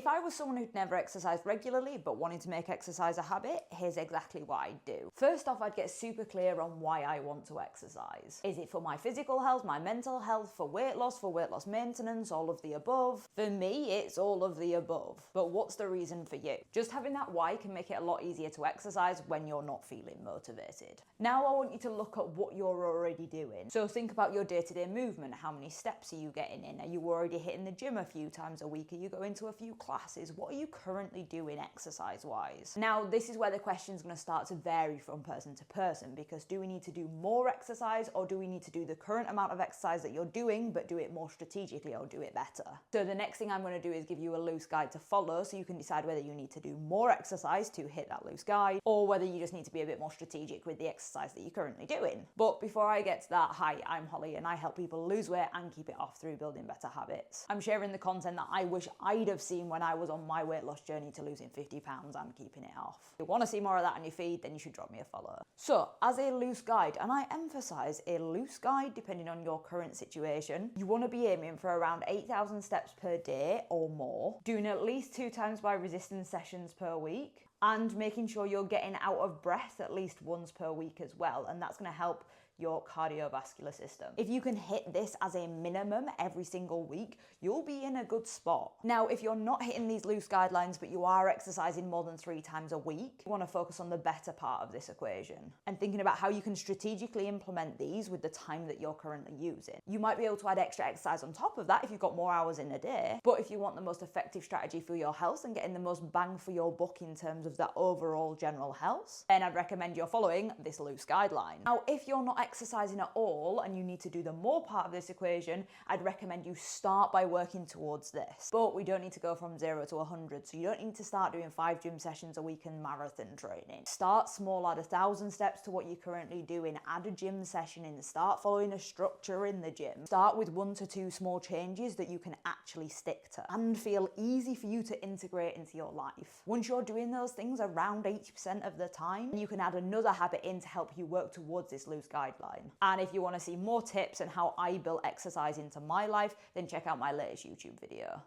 If I was someone who'd never exercised regularly but wanted to make exercise a habit, here's exactly what I'd do. First off, I'd get super clear on why I want to exercise. Is it for my physical health, my mental health, for weight loss maintenance, all of the above? For me, it's all of the above. But what's the reason for you? Just having that why can make it a lot easier to exercise when you're not feeling motivated. Now I want you to look at what you're already doing. So think about your day-to-day movement. How many steps are you getting in? Are you already hitting the gym a few times a week? Are you going to a few classes? What are you currently doing exercise-wise? Now, this is where the question's going to start to vary from person to person, because do we need to do more exercise, or do we need to do the current amount of exercise that you're doing but do it more strategically or do it better? So the next thing I'm going to do is give you a loose guide to follow so you can decide whether you need to do more exercise to hit that loose guide, or whether you just need to be a bit more strategic with the exercise that you're currently doing. But before I get to that, hi, I'm Holly and I help people lose weight and keep it off through building better habits. I'm sharing the content that I wish I'd have seen when I was on my weight loss journey to losing 50 pounds and keeping it off. If you want to see more of that on your feed, then you should drop me a follow. So, as a loose guide, and I emphasize a loose guide depending on your current situation, you want to be aiming for around 8,000 steps per day or more, doing at least 2 times by resistance sessions per week, and making sure you're getting out of breath at least once per week as well, and that's going to help your cardiovascular system. If you can hit this as a minimum every single week, you'll be in a good spot. Now, if you're not hitting these loose guidelines, but you are exercising more than 3 times a week, you want to focus on the better part of this equation and thinking about how you can strategically implement these with the time that you're currently using. You might be able to add extra exercise on top of that if you've got more hours in a day, but if you want the most effective strategy for your health and getting the most bang for your buck in terms of that overall general health, then I'd recommend you're following this loose guideline. Now, if you're not exercising at all and you need to do the more part of this equation, I'd recommend you start by working towards this. But we don't need to go from 0 to 100, so you don't need to start doing 5 gym sessions a week and marathon training. Start small, add 1,000 steps to what you're currently doing, add a gym session in, start following a structure in the gym. Start with 1 to 2 small changes that you can actually stick to and feel easy for you to integrate into your life. Once you're doing those things around 80% of the time, you can add another habit in to help you work towards this loose guideline. And if you want to see more tips on how I built exercise into my life, then check out my latest YouTube video.